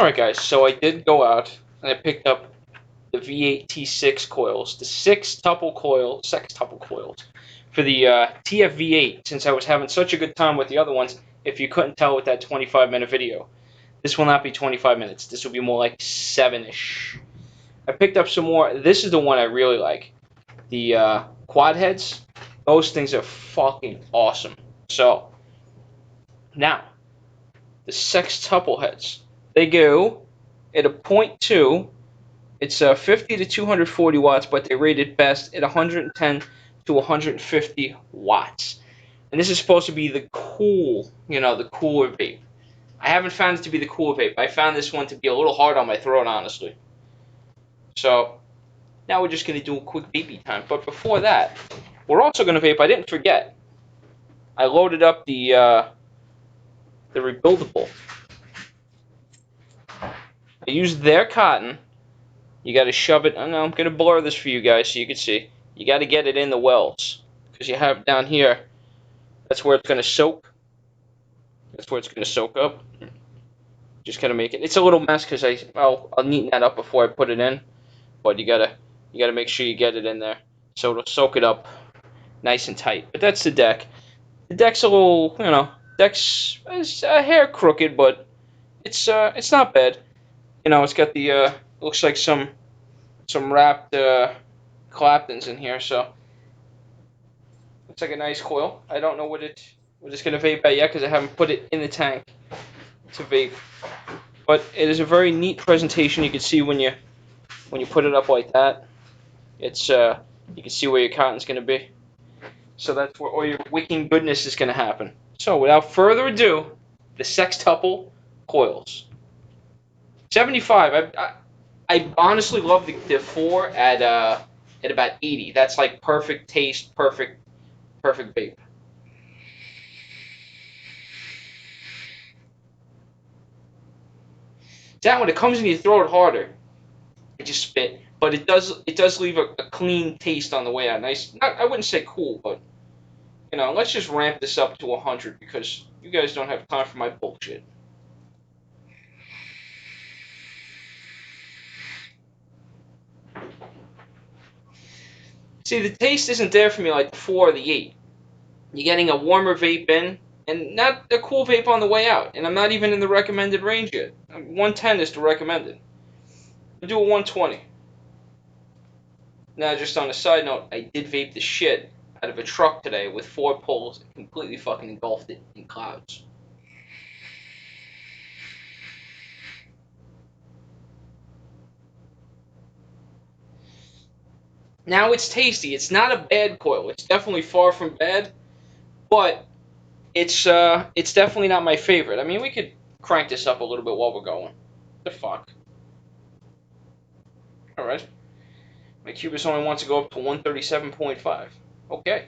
Alright guys, so I did go out and I picked up the V8 T6 coils, the sextuple coils for the TFV8, since I was having such a good time with the other ones. If you couldn't tell with that 25-minute video, this will not be 25 minutes. This will be more like 7-ish. I picked up some more. This is the one I really like. The quad heads. Those things are fucking awesome. So, now, the sextuple heads. They go at a 0.2. It's 50 to 240 watts, but they rated best at 110 to 150 watts. And this is supposed to be the cool, the cooler vape. I haven't found it to be the cooler vape. I found this one to be a little hard on my throat, honestly. So, now we're just going to do a quick vapey time. But before that, we're also going to vape. I didn't forget. I loaded up the rebuildable. I used their cotton. You got to shove it. I know I'm going to blur this for you guys so you can see. You got to get it in the wells. Because you have down here, that's where it's going to soak. That's where it's going to soak up. Just got to make it. It's a little mess because I'll neaten that up before I put it in. But you got to make sure you get it in there. So it'll soak it up nice and tight. But that's the deck. The deck's a little, deck's a hair crooked, but it's not bad. It's got the looks like some wrapped Claptons in here, so it's like a nice coil. I don't know what it's gonna vape at yet because I haven't put it in the tank to vape. But it is a very neat presentation. You can see when you put it up like that, it's you can see where your cotton's gonna be. So that's where all your wicking goodness is gonna happen. So without further ado, the sextuple coils. 75. I honestly love the 4 at about 80. That's like perfect taste, perfect vape. That when it comes in your throat harder, it just spit, but it does leave a clean taste on the way out. Nice. I wouldn't say cool, but let's just ramp this up to 100 because you guys don't have time for my bullshit. See, the taste isn't there for me like the 4 or the 8. You're getting a warmer vape in, and not a cool vape on the way out. And I'm not even in the recommended range yet. 110 is the recommended. I'll do a 120. Now, just on a side note, I did vape the shit out of a truck today with 4 pulls and completely fucking engulfed it in clouds. Now it's tasty. It's not a bad coil. It's definitely far from bad, but it's definitely not my favorite. I mean, we could crank this up a little bit while we're going. The fuck. All right. My Cubus only wants to go up to 137.5. Okay.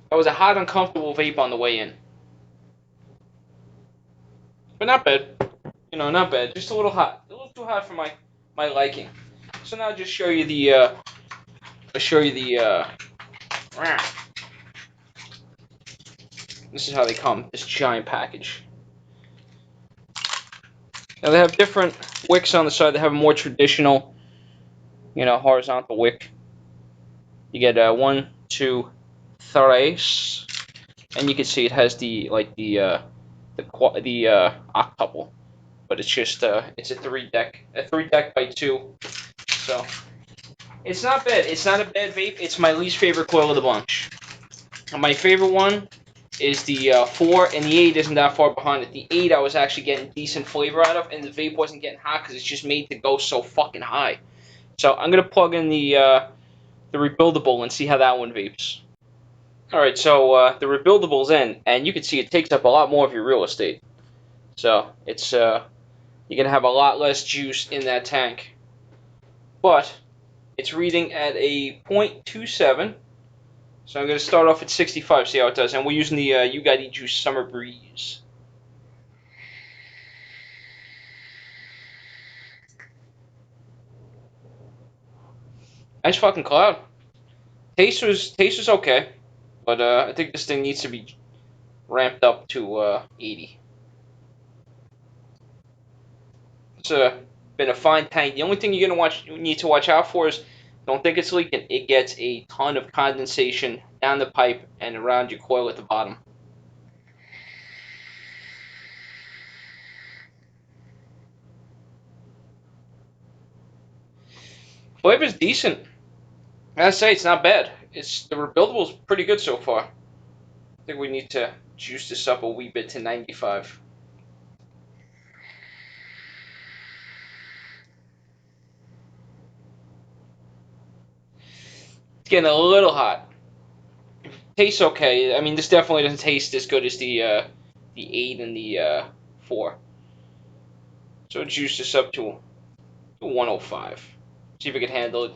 That was a hot, uncomfortable vape on the way in, but not bad. Not bad. Just a little hot. A little too hot for my liking. So now I'll just show you the. This is how they come. This giant package. Now they have different wicks on the side. They have a more traditional, horizontal wick. You get 1, 2, 3, and you can see it has the octuple, but it's just it's a 3 deck by 2. So it's not bad. It's not a bad vape. It's my least favorite coil of the bunch. My favorite one is the 4, and the 8 isn't that far behind it. The 8 I was actually getting decent flavor out of, and the vape wasn't getting hot because it's just made to go so fucking high. So I'm gonna plug in the rebuildable and see how that one vapes. Alright, so the rebuildable's in, and you can see it takes up a lot more of your real estate. So it's you're gonna have a lot less juice in that tank. But it's reading at a 0.27. So I'm going to start off at 65, see how it does. And we're using the You Gotta Juice Summer Breeze. Nice fucking cloud. Taste was okay. But I think this thing needs to be ramped up to 80. It's been a fine tank. The only thing you need to watch out for is don't think it's leaking. It gets a ton of condensation down the pipe and around your coil at the bottom. Flavor's decent. I say it's not bad. The rebuildable's pretty good so far. I think we need to juice this up a wee bit to 95. It's getting a little hot. Tastes okay. I mean, this definitely doesn't taste as good as the 8 and the 4. So juice this up to 105. See if we can handle it.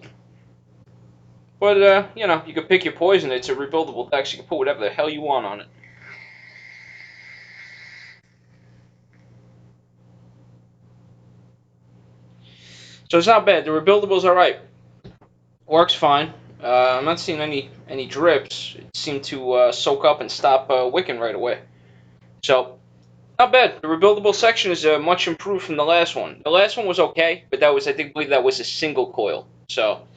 But you can pick your poison. It's a rebuildable deck, so you can put whatever the hell you want on it. So it's not bad. The rebuildable's all right. Works fine. I'm not seeing any drips. It seemed to soak up and stop wicking right away. So not bad. The rebuildable section is much improved from the last one. The last one was okay, but I believe that was a single coil. So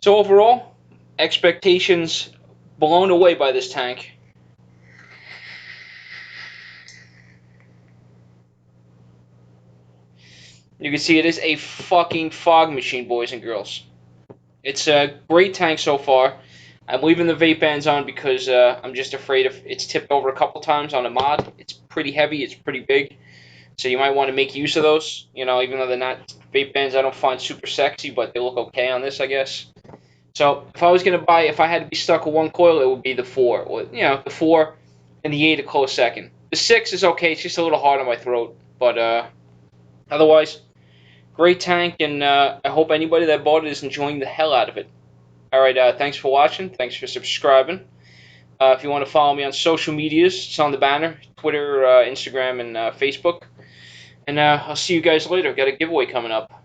overall, expectations blown away by this tank. You can see it is a fucking fog machine, boys and girls. It's a great tank so far. I'm leaving the vape bands on because I'm just afraid if it's tipped over a couple times on a mod. It's pretty heavy, it's pretty big, so you might want to make use of those. Even though they're not vape bands, I don't find super sexy, but they look okay on this, I guess. So if I had to be stuck with one coil, it would be the 4, or the 4 and the 8 a close second. The 6 is okay; it's just a little hard on my throat, but otherwise, great tank, and I hope anybody that bought it is enjoying the hell out of it. Alright, thanks for watching. Thanks for subscribing. If you want to follow me on social medias, it's on the banner. Twitter, Instagram, and Facebook. And I'll see you guys later. Got a giveaway coming up.